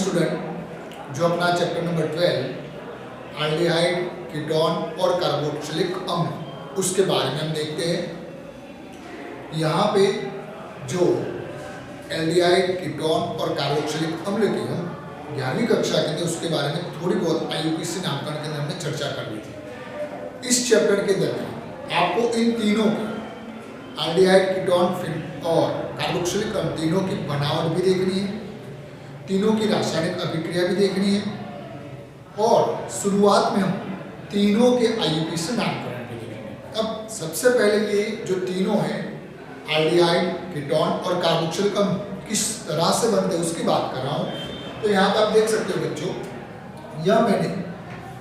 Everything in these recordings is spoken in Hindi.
स्टूडेंट, जो अपना चैप्टर नंबर 12 एल्डिहाइड, कीटोन और कार्बोक्सिलिक अम्ल उसके बारे में हम देखते हैं। यहाँ पे जो एल्डिहाइड, कीटोन और कार्बोक्सिलिक अम्ल की हम 11वीं कक्षा के थे उसके बारे में थोड़ी बहुत IUPAC नामकरण के अंदर हमने चर्चा कर ली थी। इस चैप्टर के दरमियान आपको इन तीनों की एल्डिहाइड, कीटोन और कार्बोक्सिलिक अम्ल तीनों की बनावट भी देखनी है, तीनों की रासायनिक अभिक्रिया भी देखनी है और शुरुआत में हम तीनों के IUPAC नामकरण भी देखेंगे। अब सबसे पहले ये जो तीनों हैं एल्डिहाइड, कीटोन और कार्बोक्सिलिक अम्ल किस तरह से बनते हैं उसकी बात कर रहा हूँ। तो यहाँ पर आप देख सकते हो बच्चों, यह मैंने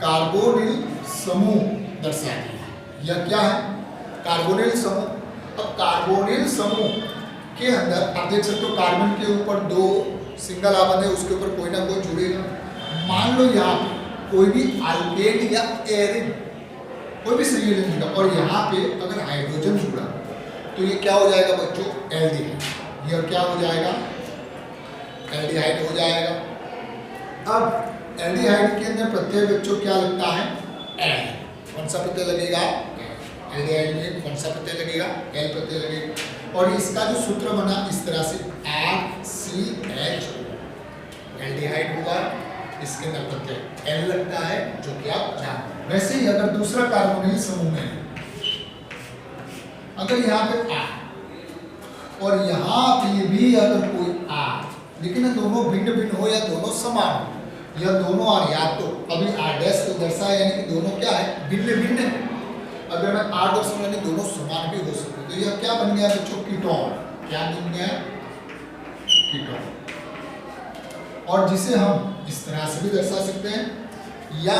कार्बोनिल समूह दर्शा दिया। यह क्या है? कार्बोनिल समूह। अब कार्बोनिल समूह के अंदर आप देख सकते हो कार्बन के ऊपर 2 सिंगल आबंध है, उसके ऊपर कोई ना कोई जुड़ेगा। मान लो यहाँ पे कोई भी अल्केन या एरिन कोई भी संयोजन जुड़ा और यहाँ पे अगर हाइड्रोजन जुड़ा तो ये क्या हो जाएगा बच्चों? एल्डिहाइड। यह क्या हो जाएगा? एल्डिहाइड हो जाएगा। अब एल्डिहाइड के अंदर प्रत्यय बच्चों क्या लगता है? एल। कौन सा प्रत्यय लगेगा? एल्डिहाइड में कौन सा प्रत्यय लगेगा? एल प्रत्यय लगेगा। और इसका जो सूत्र बना इस तरह से RCH एल्डिहाइड होगा, इसके अंदर प्रत्यय एल लगता है जो कि आप जानते हैं। वैसे ही अगर दूसरा कार्बोनिल समूह में अगर यहाँ पे R और यहाँ पे भी अगर कोई R, लेकिन दोनों भिन्न भिन्न हो या दोनों समान हो, या दोनों R या तो अभी R' तो दर्शाया यानी कि दोनों क्या है? भिन्न भिन्न है। अगर मैं R दर्शाऊं यानी दोनों समान भी हो सकते हैं। तो यह क्या बन गया बच्चों? कीटोन। क्या बन गया? कीटोन। और जिसे हम इस तरह से भी दर्शा सकते हैं या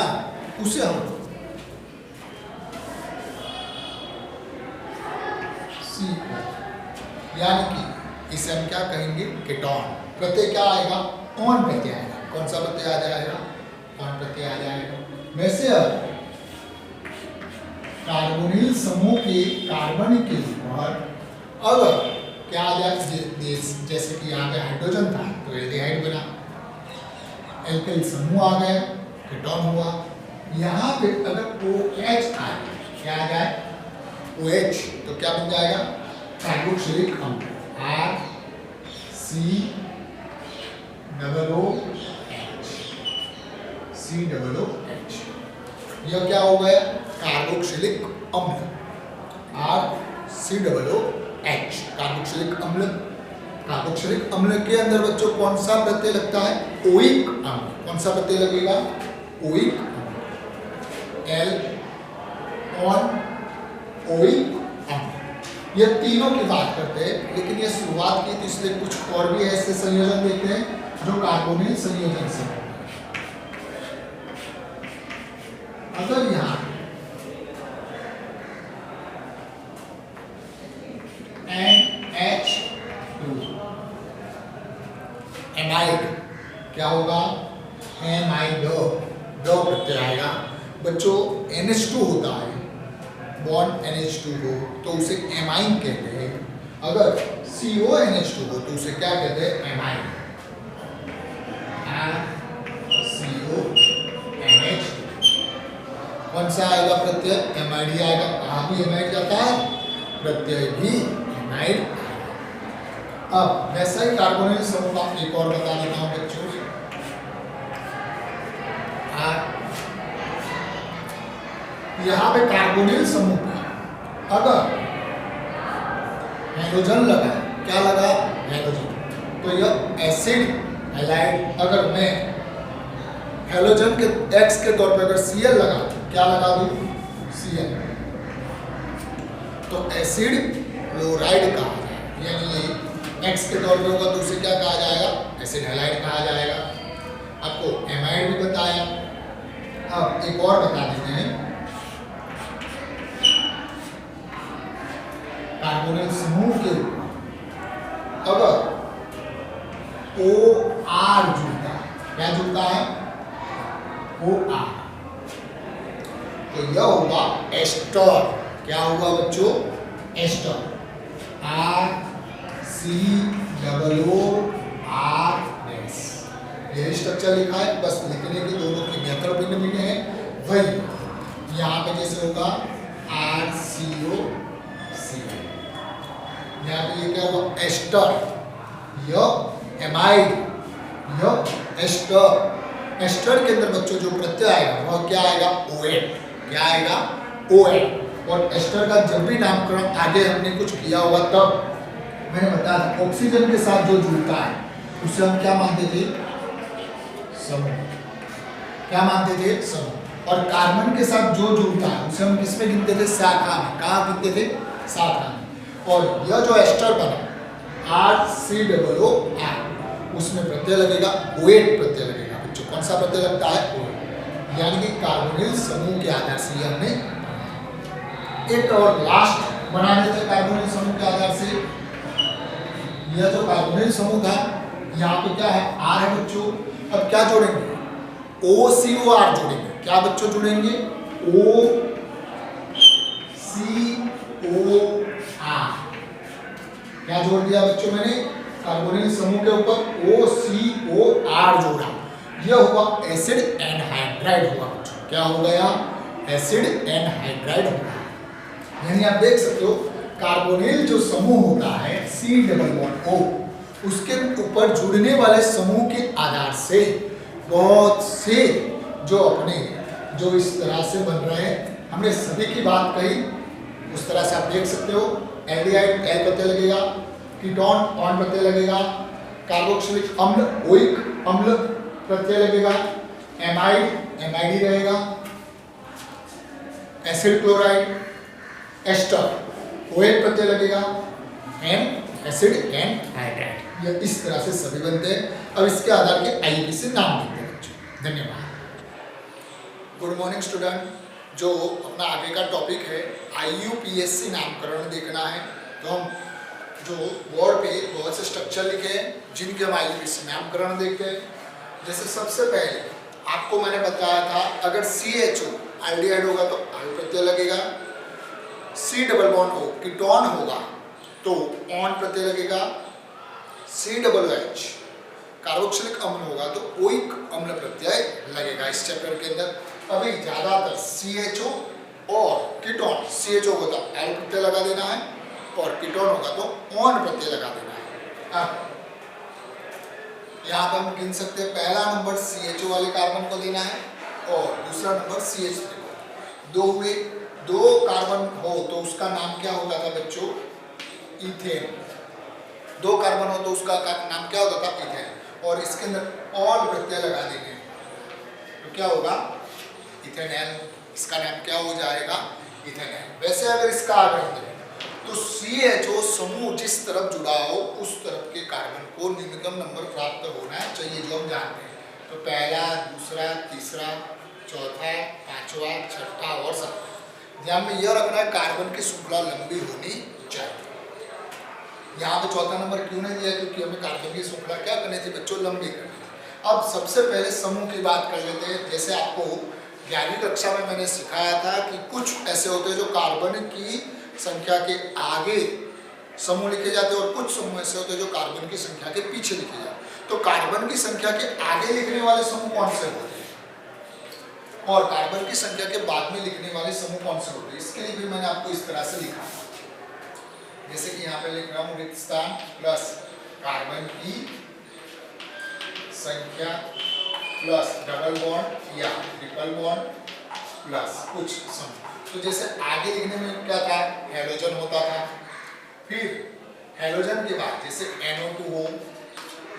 उसे हम CO यानी कि इसे हम क्या कहेंगे? कीटोन। प्रत्यय क्या आएगा? ऑन प्रत्यय आएगा। कौन सा प्रत्यय आ जाएगा? ऑन प्रत्यय आ जाएगा। वैसे अब कार्बोनिल समूह के कार्बन के ऊपर अगर क्या आ जाए, जैसे कि यहाँ पे हाइड्रोजन था तो एल्डिहाइड बना, एल्किल समूह आ गया, कीटोन हुआ। यहाँ पे अगर OH आए, क्या आ जाए? OH, तो क्या बन जाएगा? कार्बोक्सिलिक अम्ल। COOH। यह क्या हो गया? कार्बोक्सिलिक अम्ल। RCOOH कार्बोक्सिलिक अम्ल। कार्बोक्सिलिक अम्ल के अंदर बच्चों कौन सा प्रत्यय लगता है? ओइक अम्ल। कौन सा प्रत्यय लगेगा? ओइक अम्ल। L ऑन ओइक अम्ल। ये तीनों की बात करते हैं, लेकिन ये शुरुआत की तो इसलिए कुछ और भी ऐसे संयोजन देखते हैं जो कार्बोनिल संयोजन से। अगर यहाँ NH2 एमाइड क्या होगा? एमाइड। दो प्रत्यय आएगा बच्चों। NH2 होता है, बॉन्ड NH2 हो तो उसे एमाइन कहते हैं। अगर CONH2 हो तो उसे क्या कहते हैं? एमाइन। CONH। कौन सा आएगा प्रत्यय? एमाइड ही आएगा। कहाँ भी एमाइड जाता है, प्रत्यय भी एमाइड। अब वैसा ही कार्बोनिल समूह का एक और बता देता हूँ बच्चों। यहाँ पे कार्बोनिल समूह का अगर हाइड्रोजन लगा, क्या लगा? हाइड्रोजन, तो यह एसिड हैलाइड। अगर मैं हेलोजन के X के तौर पर अगर Cl लगा, क्या लगा दूं? Cl, तो एसिड क्लोराइड कहा जाएगा। यानी ये X के तौर पर होगा तो उसे क्या कहा जाएगा? एसिड हैलाइड कहा जाएगा। आपको एमाइड भी बताया। अब एक और बता देते हैं। कार्बोनिल समूह के अगर OR जुड़ता है, क्या जुड़ता है? OR, तो यह होगा एस्टर। क्या होगा बच्चों? एस्टर। RCOOR। यही स्ट्रक्चर लिखा है, बस लिखने की दोनों की मेथड भिन्न भिन्न है। वही यहाँ पे जैसे होगा RCOCl, यहाँ पे ये क्या होगा एस्टर, यह एमाइड, यह एस्टर। एस्टर के अंदर बच्चों जो प्रत्यय आएगा वह क्या आएगा ON, क्या आएगा ON। और एस्टर का जब भी नामकरण आगे हमने कुछ किया होगा तब मैंने बताया था ऑक्सीजन के साथ जो जुड़ता है उसे हम क्या मानते थे समूह, क्या मानते थे समूह। और कार्बन के साथ जो जुड़ता है उसे हम किस में गिनते थे शाखा में, कहाँ गिनते थे शाखा में। और यह जो एस्टर बना RCOOR उसमें प्रत्यय लगेगा ON प्रत्यय लगेगा बच्चों। कौन सा प्रत्यय लगता है ON, यानी कि कार्बोनिल समूह के आधार से हमने एक और लास्ट बना देते हैं कार्बोनिल समूह के आधार से। यह जो कार्बोनिल समूह था यहाँ पे क्या है R है बच्चों। अब क्या जोड़ेंगे OCOR जोड़ेंगे, क्या बच्चों जोड़ेंगे OCOR, क्या जोड़ दिया बच्चों मैंने कार्बोनिल समूह के ऊपर OCOR जोड़ा। यह हुआ एसिड एनहाइड्राइड हुआ बच्चों, क्या हो गया एसिड एनहाइड्राइड हुआ। यानी आप देख सकते हो कार्बोनिल जो समूह होता है C+O उसके ऊपर जुड़ने वाले समूह के आधार से बहुत से जो अपने जो इस तरह से बन रहे हैं, हमने सभी की बात कही उस तरह से आप देख सकते हो। एल्डिहाइड L प्रत्यय लगेगा, कीटोन ON प्रत्यय लगेगा, कार्बोक्सिलिक अम्ल ओइक अम्ल प्रत्यय लगेगा, एमाइड एमाइड रहेगा, एसिड क्लोराइड एस्टर ON प्रत्यय लगेगा, M एसिड एनहाइड्राइड। यह इस तरह से सभी बनते हैं। अब इसके आधार के IUPAC से नाम देते हैं बच्चों। धन्यवाद। Good morning student. जो अपना आगे का टॉपिक है IUPAC नामकरण देखना है, तो हम जो बोर्ड पे बहुत से स्ट्रक्चर लिखे हैं जिनके हम IUPAC नामकरण देखते हैं। जैसे सबसे पहले आपको मैंने बताया था अगर CHO एल्डिहाइड होगा तो आल प्रत्यय लगेगा, C डबल बॉन्ड हो कीटोन होगा तो ON प्रत्यय लगेगा, COOH कार्बोक्सिलिक अम्ल होगा तो ओइक अम्ल प्रत्यय लगेगा इस चैप्टर के अंदर। अभी ज्यादातर CHO और कीटोन, CHO होगा तो L प्रत्यय लगा देना है और कीटोन होगा तो ON प्रत्यय लगा देना है। अब यहाँ पर हम गिन सकते हैं पहला नंबर CHO वाले कार्बन को देना है और दूसरा नंबर CH3 को। दो हुए, दो कार्बन हो तो उसका नाम क्या होता था बच्चों इथेन। दो कार्बन हो तो उसका नाम क्या होता था इथेन। और इसके अंदर ऑल प्रत्यय लगा देंगे तो क्या होगा इथेनॉल। इसका नाम क्या हो जाएगा इथेनॉल। वैसे अगर इसका आग्रह करें तो CHO समूह जिस तरफ जुड़ा हो उस तरफ के कार्बन को न्यूनतम नंबर प्राप्त होना चाहिए जो हम जानते हैं। तो पहला, दूसरा, तीसरा, चौथा, पांचवा, छठा और सातवां। ध्यान में यह रखना है कार्बन की श्रृंखला लंबी होनी चाहिए। यहाँ पे चौथा नंबर क्यों नहीं दिया क्योंकि हमें कार्बन की श्रृंखला क्या करनी थी बच्चों लंबी करनी। अब सबसे पहले समूह की बात कर लेते हैं। जैसे आपको 11वीं कक्षा में मैंने सिखाया था कि कुछ ऐसे होते हैं जो कार्बन की संख्या के आगे समूह लिखे जाते हैं और कुछ समूह ऐसे होते हैं जो कार्बन की संख्या के पीछे लिखे जाते हैं। तो कार्बन की संख्या के आगे लिखने वाले समूह कौन से होते हैं और कार्बन की संख्या के बाद में लिखने वाले समूह कौन से होते हैं, इसके लिए भी मैंने आपको इस तरह से लिखा। जैसे कि यहाँ पे लिख रहा हूँ रिक्त स्थान प्लस कार्बन की संख्या प्लस डबल बॉन्ड या ट्रिपल बॉन्ड प्लस कुछ समूह। तो जैसे आगे लिखने में क्या था हेलोजन होता था, फिर हेलोजन के बाद जैसे NO2 हो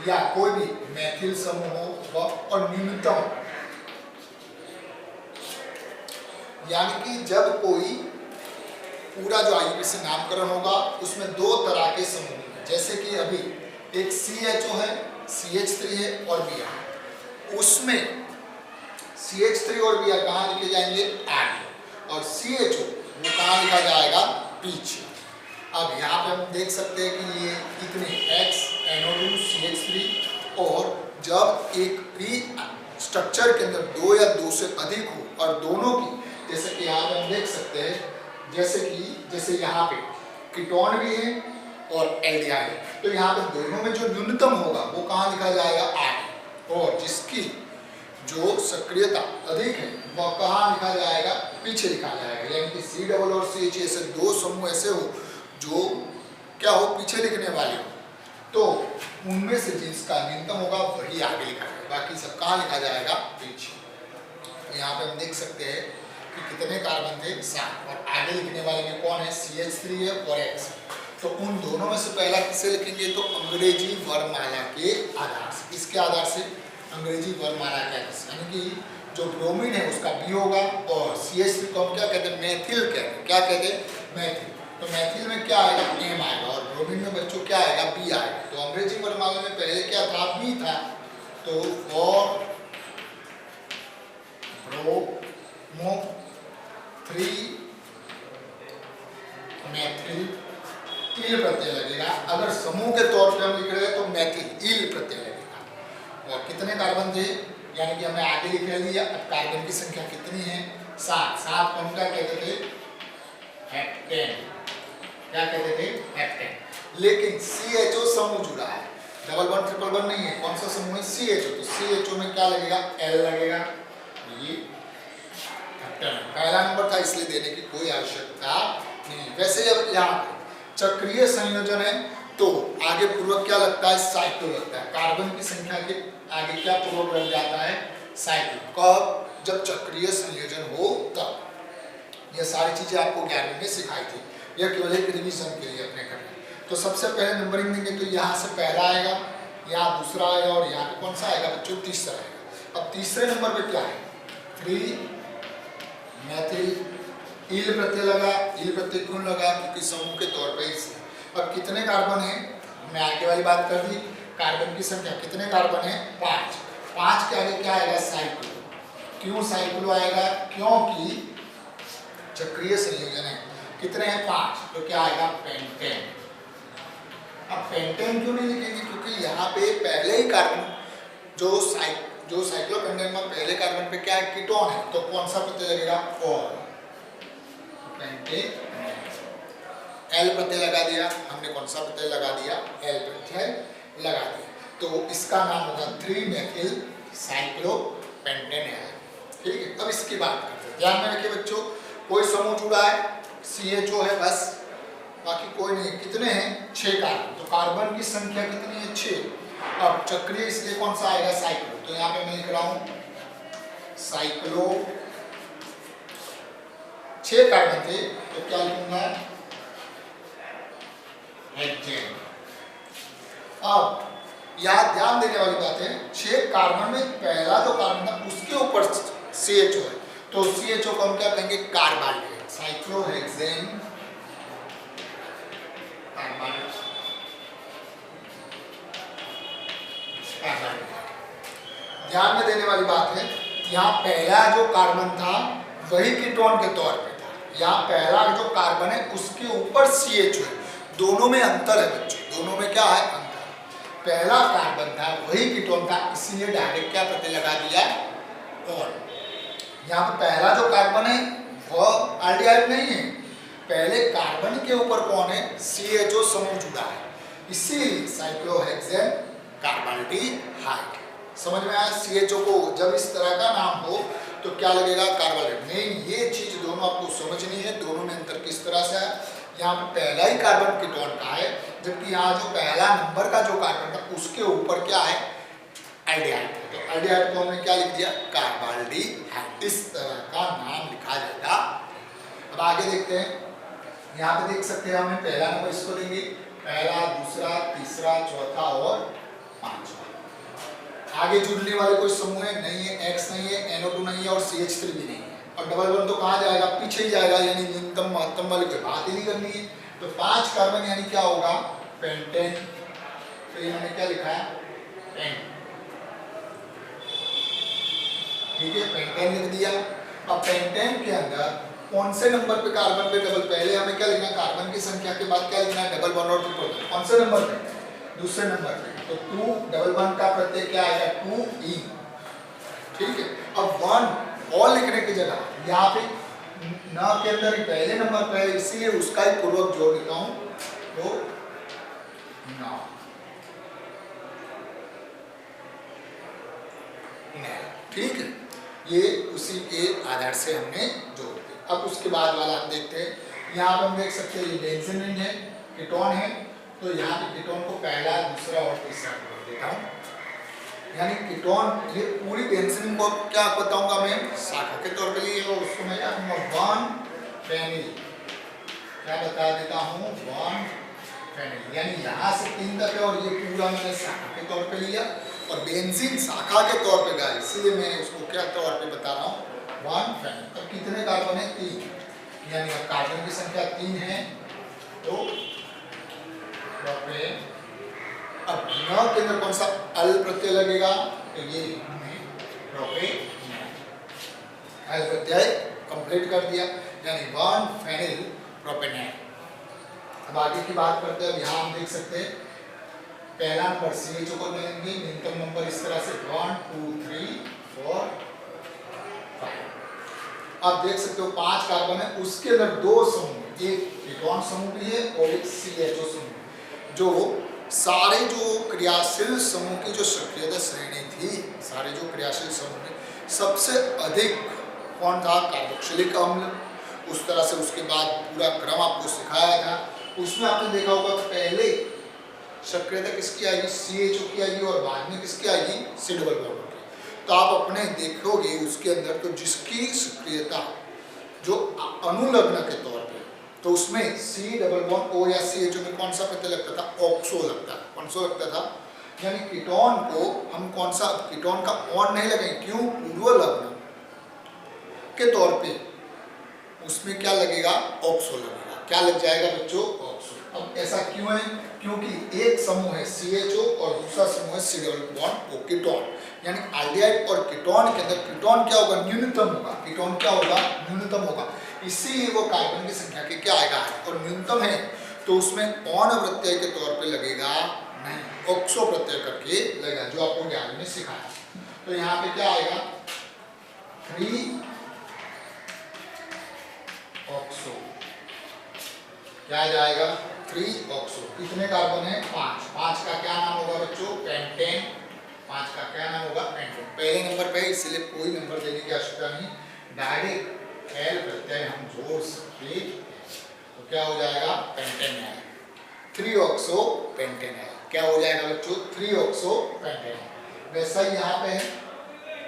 या कोई भी मैथिल समूह हो और न्यूनतम, यानी कि जब कोई पूरा जो IUPAC नामकरण होगा उसमें दो तरह के समूह हैं। जैसे कि अभी एक CHO है, CH3 है और Br। उसमें CH3 और Br कहाँ लिखे जाएंगे आगे और CHO वो कहाँ लिखा जाएगा पीछे। अब यहाँ पे हम देख सकते हैं कि ये कितने X NO2 CH3 और जब एक भी स्ट्रक्चर के अंदर दो या दो से अधिक हो और दोनों की जैसे कि यहाँ पे हम देख सकते हैं जैसे यहाँ पे कीटोन भी है और एल्डिहाइड है तो यहाँ पे दोनों में जो न्यूनतम होगा वो कहाँ लिखा जाएगा आगे। और जिसकी जो सक्रियता अधिक है वह कहाँ लिखा जाएगा, पीछे लिखा जाएगा। यानी कि सी डबल और सी एच ऐसे दो समूह ऐसे हो जो क्या हो, पीछे लिखने वाले हो, तो उनमें से जिसका न्यूनतम होगा वही आगे लिखा जाएगा, बाकी सब कहाँ लिखा जाएगा, पीछे। तो यहाँ पे हम देख सकते हैं कि कितने कार्बन थे, 7, और आगे लिखने वाले में कौन है, CH3 है और X। तो उन दोनों में से पहला किसे लिखेंगे, तो अंग्रेजी वर्णमाला के आधार से। इसके आधार से अंग्रेजी वर्णमाला के आधार से, यानी कि जो ब्रोमीन है उसका B होगा, और CH3 को हम क्या कहते हैं, मेथिल कहते हैं। क्या कहते हैं, मेथिल। तो मेथिल में क्या आएगा, M आएगा, और ब्रोमीन में बच्चों क्या आएगा, B आएगा। तो अंग्रेजी वर्णमाला में पहले क्या था, B था, तो फॉर ब्रोमो 3 मेथिल इल प्रत्यय लगेगा। अगर समूह के तौर पे हम लिख रहे हैं तो मेथिल इल प्रत्यय लगेगा। और कितने कार्बन थे, यानी कि हमने आगे लिख लिया। अब कार्बन की संख्या कितनी है, 7। 7 को हम क्या कहते थे, हेप्टेन। क्या कहते थे, हेप्टेन। लेकिन CHO समूह जुड़ा है, 11 1 नहीं है। कौन सा समूह है, CHO। तो CHO में क्या लगेगा, L लगेगा। ये हेप्टेन पहला नंबर था, इसलिए देने की कोई आवश्यकता नहीं। वैसे जब यहाँ चक्रीय संयोजन है तो आगे पूर्वक क्या लगता है, साइक्लो लगता है। कार्बन की संख्या के आगे क्या पूर्वक लग जाता है, साइक्लो। कब, जब चक्रीय संयोजन हो तब। ये सारी चीजें आपको 11वीं में सिखाई थी, यह केवल एक रिवीजन के लिए अपने घर में। तो सबसे पहले नंबरिंग देंगे तो यहाँ से पहला आएगा, यहाँ दूसरा आएगा, और यहाँ पे कौन सा आएगा बच्चों, तीसरा आएगा। अब तीसरे नंबर पे क्या है, 3 मेथिल इल प्रत्यय लगा। इल प्रत्यय क्यों लगा, क्योंकि समूह के तौर पर इसलिए। अब कितने कार्बन है, हमने आगे वाली बात कर दी, कार्बन की संख्या कितने कार्बन है, 5। 5 के आगे क्या आएगा, साइक्लो। क्यों साइक्लो आएगा, क्योंकि चक्रीय संयोजन है। कितने हैं, 5, तो क्या आएगा, पेंटेन। अब पेंटेन क्यों नहीं लिखेंगे, क्योंकि यहाँ पे पहले ही कार्बन जो साइक्लोपेंटेन में पहले कार्बन पे क्या है, कीटोन है, तो कौन सा प्रत्यय लगेगा, और। एल प्रत्यय लगा दिया हमने, कौन सा प्रत्यय लगा दिया, एल प्रत्यय लगा दिया। तो इसका नाम होगा 3 मेथिल साइक्लोपेंटेन। ठीक है, अब इसकी बात करते हैं। ध्यान में रखिए बच्चों, कोई समूह जुड़ा है, CHO है बस, बाकी कोई नहीं। कितने हैं, 6 कार्बन। तो कार्बन की संख्या कितनी है, 6। अब चक्रीय इसलिए कौन सा आएगा, साइक्लो। तो यहाँ पे मैं लिख रहा हूं साइक्लो। 6 कार्बन थे, तो क्या लिखूंगा, हेक्सेन। अब यहाँ ध्यान देने वाली बात है, 6 कार्बन में पहला जो कार्बन था उसके ऊपर CHO है, तो CHO को हम क्या कहेंगे, कार्बाल्डेट। साइक्लोहेक्सेन कार्बाल्डेट। ध्यान में देने वाली बात है, यहाँ पहला जो कार्बन था वही कीटोन के तौर पे था। यहाँ पहला जो कार्बन है उसके ऊपर CHO है, दोनों में अंतर है बच्चों, दोनों में क्या है, अंतर। पहला कार्बन था वही कीटोन था, इसीलिए डायरेक्ट क्या प्रत्यय लगा दिया, और। यहाँ पे पहला जो कार्बन है वह एल्डिहाइड नहीं है, पहले कार्बन के ऊपर कौन है, CHO समूह जुड़ा है, इसीलिए साइक्लोहेक्सेन कार्बाल्डिहाइड। समझ में आया, CHO को जब इस तरह का नाम हो तो क्या लगेगा, कार्बाल्डेट। नहीं, ये चीज दोनों आपको समझनी है, दोनों में अंतर किस तरह से है। यहाँ पे पहला ही कार्बन कीटोन का है, जबकि यहाँ जो पहला नंबर का जो कार्बन था उसके ऊपर क्या है, एल्डिहाइड। तो एल्डिहाइड को हमने क्या लिख दिया, कार्बाल्डिहाइड। इस तरह का नाम लिखा जाएगा। अब आगे देखते हैं, यहाँ पे देख सकते हैं हमने पहला नंबर इसको देंगे, पहला, दूसरा, तीसरा, चौथा और 5वां। आगे जुड़ने वाले कोई समूह है नहीं है, X नहीं है, NO2 नहीं है और CH3 भी नहीं है। और डबल बॉन्ड तो कहाँ जाएगा, पीछे ही जाएगा, यानी न्यूनतम महत्तम वाली कोई बात ही नहीं करनी है। तो 5 कार्बन यानी क्या होगा, पेंटेन। तो ये मैंने क्या लिखा है, पेंट। ठीक है, पेंटेन लिख दिया। अब पेंटेन के अंदर कौन से नंबर पे कार्बन पे डबल, पहले हमें क्या लिखना है, कार्बन की संख्या के बाद क्या लिखना है, डबल बॉन्ड और ट्रिपल बॉन्ड। कौन से नंबर पे, दूसरे नंबर पे। तो 2 डबल बॉन्ड का प्रत्यय क्या आएगा, 2E। ठीक है, अब 1 और लिखने की जगह यहाँ पे न के अंदर ही पहले नंबर पे है, इसीलिए उसका ही पूर्वक जोड़ देता हूं, तो न। नैल। ठीक है, ये उसी के आधार से हमने जोड़ दिया। अब उसके बाद वाला हम देखते हैं। यहाँ पर हम देख सकते हैं ये बेंजीन रिंग है, कीटोन है, तो यहाँ पे कीटोन को पहला, दूसरा और तीसरा जोड़ देता हूँ। यानी कीटोन, ये पूरी बेंजीन को क्या बताऊंगा मैं, शाखा के तौर पे लिए, और उसको मैं क्या कहूँगा, 1 फेनिल, क्या बता देता हूँ, 1 फेनिल। यानी यहाँ से 3 तक है और ये पूरा मैंने शाखा के तौर पे लिया, और बेंजीन शाखा के तौर पे गाइस, इसलिए मैं उसको क्या तौर पे बता रहा हूँ, 1 फेनिल। अब कितने कार्बन है, 3, यानी अब कार्बन की संख्या 3 है, तो प्रोपेन। अब न के अंदर कौन सा अल प्रत्यय लगेगा, तो ये प्रोपेन, अल प्रत्यय कंप्लीट कर दिया, यानी 1 फेनिल प्रोपेनॉल। अब आगे की बात करते हैं। अब यहाँ हम देख सकते हैं पहला नंबर CHO को मिलेंगे, न्यूनतम नंबर इस तरह से 1 2 3 4 5। आप देख सकते हो 5 कार्बन है, उसके अंदर 2 समूह, एक कीटोन समूह भी है और एक CHO समूह, जो सारे जो क्रियाशील समूह की जो सक्रियता श्रेणी थी, सारे जो क्रियाशील समूह में सबसे अधिक कौन था, कार्बोक्सिलिक अम्ल। उस तरह से उसके बाद पूरा क्रम आपको सिखाया था, उसमें आपने देखा होगा पहले सक्रियता किसकी आएगी, CHO की आएगी, और बाद में किसकी आएगी, C डबल बॉन्ड की। तो आप अपने देखोगे उसके अंदर, तो जिसकी सक्रियता जो अनुलग्न के तौर पे, तो उसमें C डबल बॉन्ड O या CHO में कौन सा प्रत्यय लगता था, ऑक्सो लगता था। कौन सा लगता था, यानी कीटोन को हम कौन सा, कीटोन का ऑन नहीं लगाएंगे, क्यों, पूर्व लग्न के तौर पे उसमें क्या लगेगा, ऑक्सो लगेगा। क्या लग जाएगा बच्चों, ऑक्सो। अब ऐसा क्यों है, क्योंकि एक समूह है CHO और दूसरा समूह है C double bond O, ketone. यानी एल्डिहाइड और कीटोन के अंदर कीटोन क्या होगा, न्यूनतम होगा, कीटोन क्या होगा, न्यूनतम होगा, इसीलिए वो कार्बन की संख्या के क्या आएगा, और न्यूनतम है तो उसमें ऑन प्रत्यय के तौर पे लगेगा नहीं, ऑक्सो प्रत्यय करके लगेगा, जो आपको ज्ञान में सिखाया। तो यहाँ पे क्या आएगा, 3 ऑक्सो, क्या जाएगा, 3 ऑक्सो। कितने कार्बन है, 5। 5 का क्या नाम होगा बच्चों, पेंटेन। 5 का क्या नाम होगा, पेंटेन। पहले नंबर पे, इसलिए कोई नंबर देने की आवश्यकता नहीं, डायरेक्ट एल प्रत्यय हम जोड़ सकते, तो क्या हो जाएगा, पेंटेन है, 3 ऑक्सो पेंटेन है। क्या हो जाएगा बच्चों, 3 ऑक्सो पेंटेन। वैसा ही यहाँ पे है,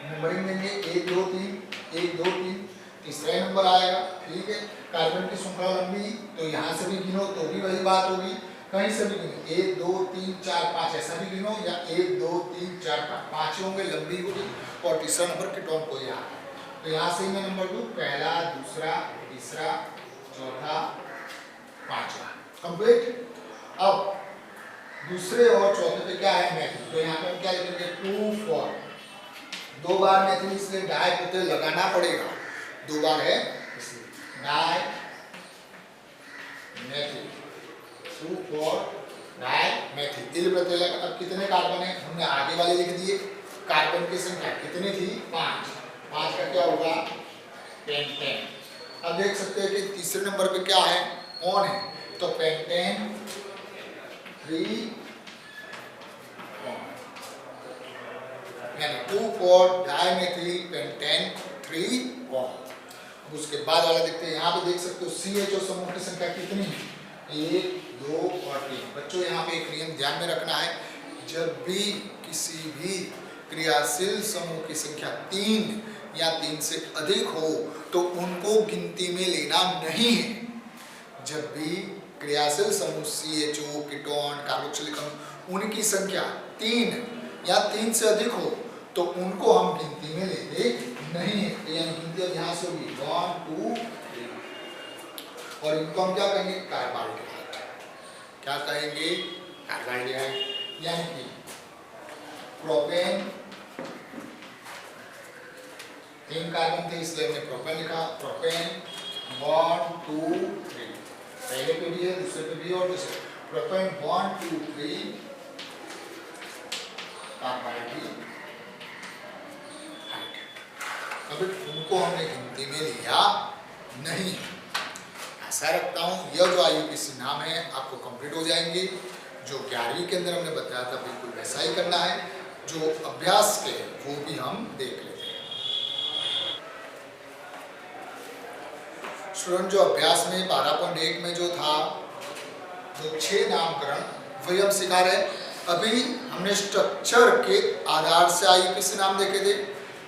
नंबरिंग देंगे 1 2 3 1 2 3, तीसरा नंबर आएगा। ठीक है, कार्बन की श्रृंखला लंबी, तो यहाँ से भी गिनो तो भी वही बात होगी, कहीं से भी गिनो, 1 2 3 4 5 ऐसा भी गिनो, या 1 2 3 4 5, 5 होंगे, लंबी होगी, और तीसरा नंबर कीटोन को यहाँ। तो यहाँ से मैं नंबर दूँ, पहला, दूसरा, तीसरा, चौथा, पांचवा, कंप्लीट। अब दूसरे और चौथे पे क्या है, मैथिल। तो यहाँ पे हम क्या लिखेंगे, 2 4, 2 बार मैथिल, इसलिए डाई प्रत्यय लगाना पड़ेगा, 2 बार है इसलिए डाई मैथिल, 2 4 डाई मैथिल, इल प्रत्यय लगा। अब कितने कार्बन है, हमने आगे वाले लिख दिए, कार्बन की संख्या कितनी थी, 5। 5 का क्या होगा, पेंटेन। अब देख सकते हैं कि तीसरे नंबर पे क्या है, ऑन है, तो पेंटेन 3 ऑन, यानी 2 4 डाइमेथिल पेंटेन 3 ऑन। उसके बाद वाला देखते हैं, यहाँ पे देख सकते हो CHO समूह की संख्या कितनी है, 1 2 और 3। बच्चों यहाँ पे एक नियम ध्यान में रखना है, जब भी किसी भी क्रियाशील समूह की संख्या 3 या 3 से अधिक हो तो उनको गिनती में लेना नहीं है। जब भी क्रियाशील समूह CHO, कीटोन, कार्बोक्सिलिक अम्ल, उनकी संख्या 3 या 3 से अधिक हो तो उनको हम गिनती में लेते नहीं है। तो यानी गिनती अब यहाँ से होगी 1 2 3, और इनको हम क्या कहेंगे, कार्बाल्डिहाइड। क्या कहेंगे, कार्बाल्डिहाइड। यानी कि प्रोपेन, 3 कार्बन थे इसलिए हमने प्रोपेन लिखा, प्रोपेन 1 2 3, पहले पे भी है, दूसरे पे भी, और दूसरे प्रोपेन 1 2 3 कार्बाल्डिहाइड। अब उनको हमने गिनती में लिया नहीं। आशा रखता हूँ यह जो IUPAC नाम है आपको कंप्लीट हो जाएंगे। जो 11वीं के अंदर हमने बताया था बिल्कुल वैसा ही करना है। जो अभ्यास के वो भी हम देख लेते हैं। स्टूडेंट, जो अभ्यास में 12.1 में जो था जो 6 नामकरण वही हम सिखा रहे हैं। अभी हमने स्ट्रक्चर के आधार से IUPAC नाम देखे थे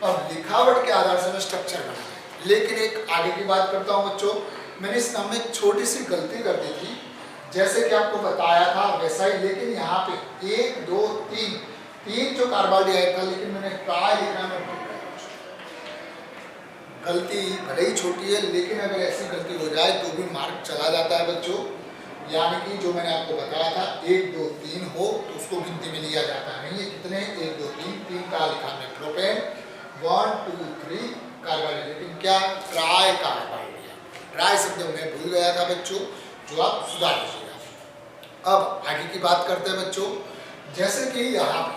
और लिखावट के आधार से हमें स्ट्रक्चर बनाया है। लेकिन एक आगे की बात करता हूँ बच्चों, मैंने इस नाम में एक छोटी सी गलती कर दी थी, जैसे कि आपको बताया था वैसा ही, लेकिन यहाँ पे 1 2 3 जो कार्बोहाइड्रेट था, लेकिन मैंने ट्राई लिखना में भूल गया। गलती भले ही छोटी है, लेकिन अगर ऐसी गलती हो जाए तो भी मार्क चला जाता है बच्चों। यानी कि जो मैंने आपको बताया था 1 2 3 हो तो उसको गिनती में लिया जाता नहीं है। कितने 1 2 3 का लिखा है प्रोपेन, 1 2 3 कार्बोहाइड्रेट, लेकिन क्या ट्राई कार्बोहाइड्रेट, ट्राई शब्द मैं भूल गया था बच्चों, जो आप सुधार लीजिएगा। अब आगे की बात करते हैं बच्चों, जैसे कि यहाँ पे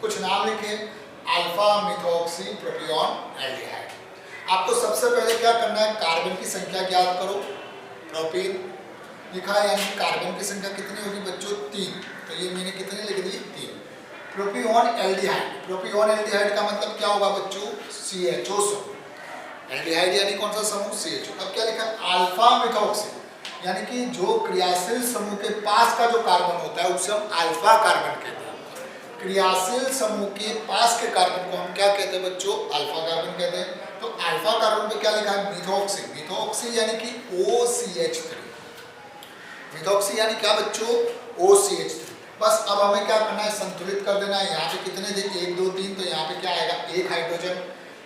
कुछ नाम लिखे, अल्फा मिथॉक्सी प्रोपियोन एल्डिहाइड। आपको सबसे पहले क्या करना है, कार्बन की संख्या ज्ञात करो। प्रोपीन लिखा है, यानी कार्बन की संख्या कितनी होगी बच्चों 3, तो ये मैंने कितने लिख दी 3। प्रोपियोन एल्डिहाइड, प्रोपियोन एल्डिहाइड का मतलब क्या होगा बच्चों CHO समूह। एल्डिहाइड यानी कौन सा समूह CHO। अब क्या लिखा अल्फा मिथॉक्सी, यानी कि जो क्रियाशील समूह के पास का जो कार्बन होता है उसे हम अल्फा कार्बन कहते हैं। क्रियाशील समूह के पास के कार्बन को हम क्या कहते हैं बच्चों, अल्फा कार्बन कहते हैं। तो अल्फा कार्बन पे क्या लिखा है मिथॉक्सी, मिथॉक्सी यानी कि OCH3, मिथॉक्सी यानी क्या बच्चों OCH3। बस अब हमें क्या करना है, संतुलित कर देना है। यहाँ पे कितने थे 1 2 3, तो यहाँ पे क्या आएगा 1 हाइड्रोजन,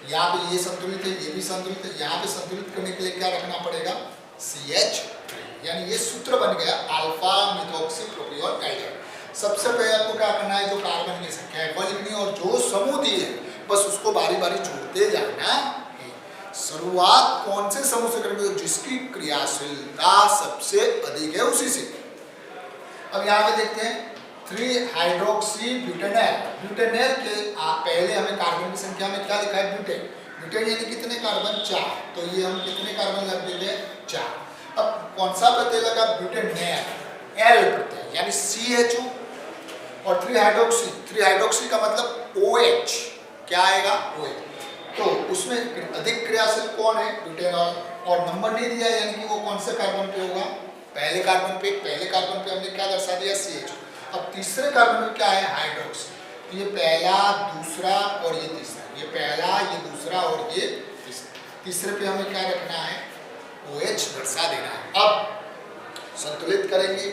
यहाँ पे ये संतुलित है, ये भी संतुलित है, यहाँ पे संतुलित करने के लिए क्या रखना पड़ेगा CH3, यानी ये सूत्र बन गया अल्फा मिथॉक्सी प्रोपियोन एल्डिहाइड। सबसे पहले आपको क्या करना है, जो कार्बन की संख्या है वो लिखनी है और जो समूह दी है बस उसको बारी बारी जोड़ते जाना है। शुरुआत कौन से समूह से करेंगे, जिसकी क्रियाशीलता सबसे अधिक है उसी से। अब यहाँ पे देखते हैं 3 हाइड्रोक्सी ब्यूटेनॉल, ब्यूटेनॉल के पहले हमें कार्बन की संख्या में क्या लिखा है ब्यूटेन, ब्यूटेन यानी कितने कार्बन 4, तो ये हम कितने कार्बन लग देंगे 4। अब कौन सा प्रत्यय लगा ब्यूटेनॉल, L प्रत्यय यानी CHO और 3 हाइड्रोक्सी, 3 हाइड्रोक्सी का मतलब OH, क्या आएगा OH। तो उसमें अधिक क्रियाशील कौन है ब्यूटेनॉल, और नंबर नहीं दिया यानी कि वो कौन से कार्बन पे होगा, पहले कार्बन पे। पहले कार्बन पे हमने क्या दर्शा दिया CHO। अब तीसरे कार्बन में क्या है हाइड्रोक्सी, तो ये पहला दूसरा और ये तीसरा, ये पहला ये दूसरा और ये तीसरा। तीसरे पे हमें क्या रखना है OH दर्शा देना है। अब संतुलित करेंगे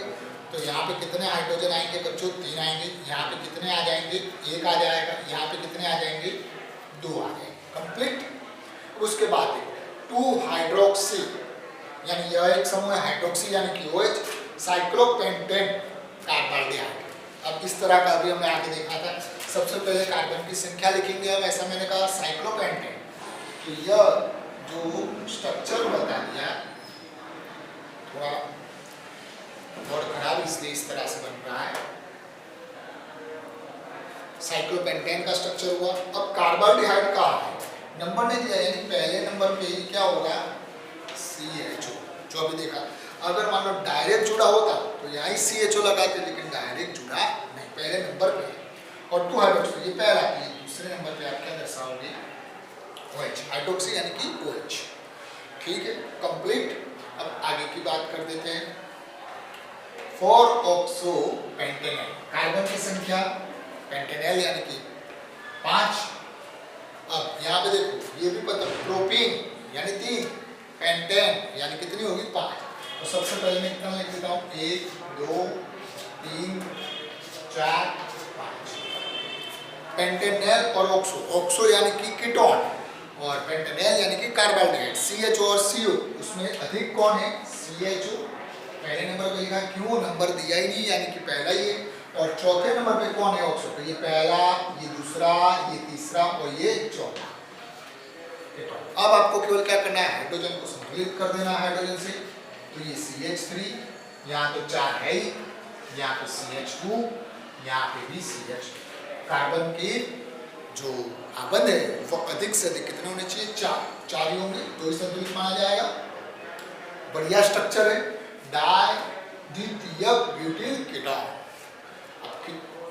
तो यहाँ पे कितने हाइड्रोजन आएंगे बच्चों 3 आएंगे, यहाँ पे कितने आ जाएंगे 1 आ जाएगा, यहाँ पे कितने आ जाएंगे 2 आ जाएंगे, कंप्लीट। उसके बाद 2 हाइड्रोक्सी यानी यह एक समूह है हाइड्रोक्सी यानी कि OH, साइक्लोपेंटेन कार्बोहाइड्रेट। अब इस तरह का भी हमने आगे देखा था। सबसे पहले कार्बन की संख्या लिखेंगे हम, ऐसा मैंने कहा साइक्लोपेंटेन। तो यह जो स्ट्रक्चर बता दिया थोड़ा और खराब इसलिए इस तरह से बन रहा है, साइक्लोपेंटेन का स्ट्रक्चर हुआ। अब कार्बोहाइड्रेट का है, नंबर नहीं दिया यानी पहले नंबर पे ही क्या होगा CHO, जो अभी देखा। अगर मान लो डायरेक्ट जुड़ा होता तो यहाँ ही CHO लगाते, लेकिन डायरेक्ट जुड़ा नहीं, पहले नंबर पे है। और 2 हाइड्रोक्सी ये पहला, ये दूसरे नंबर पे आप क्या दर्शाओगे OH, हाइड्रोक्सी यानी कि OH। ठीक है, कंप्लीट। अब आगे की बात कर देते हैं। 4 ऑक्सो पेंटेनॉल, कार्बन की संख्या पेंटेनॉल यानी कि 5। अब यहाँ पे देखो ये भी पता, प्रोपीन यानी 3, पेंटेन यानी कितनी होगी 5। तो सबसे पहले मैं कितना लिख देता हूँ 1 2 3 4 5। पेंटेनॉल और ऑक्सो, ऑक्सो यानी कि कीटोन और पेंटेनॉल यानी कि कार्बोहाइड्रेट। CHO और CO उसमें अधिक कौन है CHO, पहले नंबर पे लिखा, क्यों नंबर दिया ही नहीं यानी कि पहला ही है। और चौथे नंबर पे कौन है ऑक्सो, तो ये पहला ये दूसरा ये तीसरा और ये चौथा। अब आपको केवल क्या करना है हाइड्रोजन को संतुलित कर देना हाइड्रोजन से। तो ये CH3 यहाँ तो 4 है ही, यहाँ पे CH2, यहाँ पे भी CH2। कार्बन के जो आबंध है वो अधिक से अधिक कितने होने चाहिए 4 ही होंगे, तो ही संतुलित माना जाएगा। बढ़िया स्ट्रक्चर है, डाई द्वितीयक ब्यूटिल कीटोन।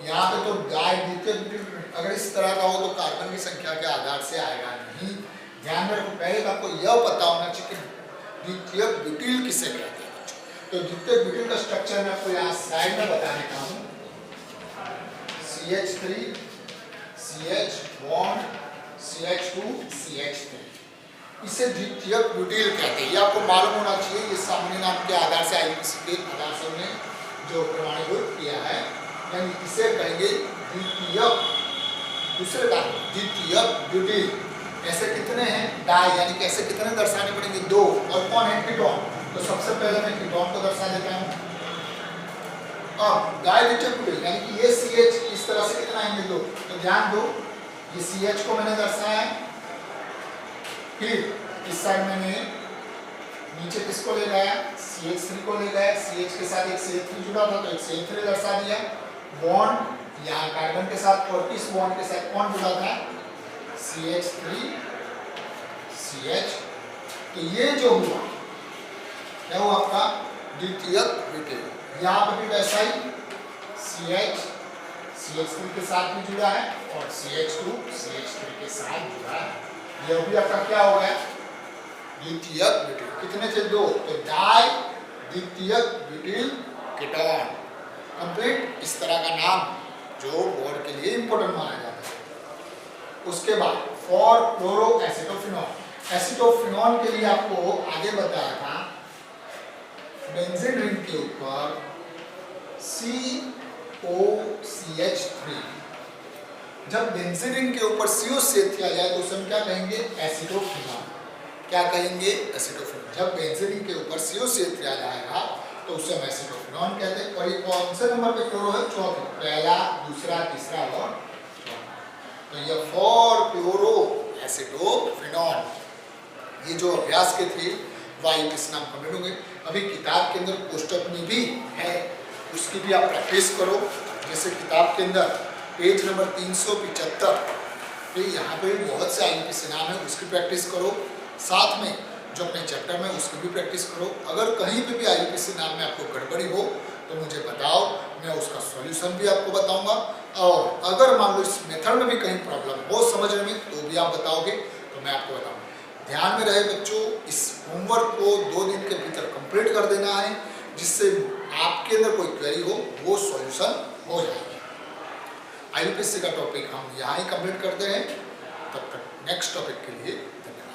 यहाँ पे तो डाई द्वितीयक ब्यूटील अगर इस तरह का हो तो कार्बन की संख्या के आधार से आएगा नहीं। ध्यान में रखो, पहले आपको यह पता होना चाहिए कि द्वितीयक ब्यूटील किसे कहते हैं। तो द्वितीयक ब्यूटील का स्ट्रक्चर मैं आपको यहाँ साइड में बता देता हूँ। CH3 CH bond CH2 CH3, इसे द्वितीयक ब्यूटील कहते हैं। ये आपको मालूम होना चाहिए। ये सामान्य नाम के आधार से IUPAC के आधार से हमने जो प्रमाणीभूत किया है, यानी इसे कहेंगे द्वितीयक, दूसरे का द्वितीयक ब्यूटील। ऐसे कितने हैं डाई, यानी कि ऐसे कितने दर्शाने पड़ेंगे, 2। और कौन है, कीटोन। तो सबसे पहले मैं कीटोन को दर्शा देता हूँ। अब डाई द्वितीयक ब्यूटील यानी कि ये CH इस तरह से कितना आएंगे, 2। तो ध्यान दो, ये CH को मैंने दर्शाया, फिर इस साइड मैंने नीचे किसको ले गया, CH3 को ले गया। CH के साथ एक CH3 जुड़ा था तो एक CH3 दर्शा दिया। बॉन्ड यहाँ कार्बन के साथ, और इस बॉन्ड के साथ कौन जुड़ा था, CH3 CH। तो ये जो हुआ क्या हुआ आपका द्वितीयक ब्यूटील। यहाँ पर भी वैसा ही CH CH3 के साथ भी जुड़ा है और CH2 CH3 के साथ जुड़ा है। यह भी आपका क्या हो गया, द्वितीयक ब्यूटील। कितने थे, 2। तो डाई द्वितीयक ब्यूटील कीटोन कंप्लीट। इस तरह का नाम जो बोर्ड के लिए इंपॉर्टेंट माना जाता है। उसके बाद फॉर क्लोरो एसिटोफिनॉन। एसिटोफिनॉन के लिए आपको आगे बताया था, बेंजीन रिंग के ऊपर COCH3, जब बेंजीन रिंग के ऊपर COCH3 आ जाए तो उसे हम क्या कहेंगे, एसिटोफिनॉन। क्या कहेंगे, एसिटोफिनॉन। जब बेंजीन रिंग के ऊपर COCH3 आ जाएगा तो उसे हम एसिटोफिनॉन कहते हैं। और ये कौन से नंबर पे क्लोरो है, चौथे, पहला, दूसरा, तीसरा और चौथा। तो ये फॉर क्लोरो एसिटोफिनॉन, ये जो अभ्यास के थे वायु किस नाम कमेंट होंगे। अभी किताब के अंदर कोष्टक में भी है, उसकी भी आप प्रैक्टिस करो। जैसे किताब के अंदर पेज नंबर 375 पे यहाँ पे बहुत से IUPAC नाम है, उसकी प्रैक्टिस करो। साथ में जो अपने चैप्टर में उसकी भी प्रैक्टिस करो। अगर कहीं पे भी IUPAC नाम में आपको गड़बड़ी हो तो मुझे बताओ, मैं उसका सॉल्यूशन भी आपको बताऊंगा। और अगर मान लो इस मेथड में भी कहीं प्रॉब्लम हो समझने में तो भी आप बताओगे तो मैं आपको बताऊंगा। ध्यान में रहे बच्चों, इस होमवर्क को 2 दिन के भीतर कंप्लीट कर देना है, जिससे आपके अंदर कोई क्वेरी हो वो सॉल्यूशन हो जाएगी। IUPAC का टॉपिक हम यहाँ ही कंप्लीट करते हैं। तब तक नेक्स्ट टॉपिक के लिए धन्यवाद।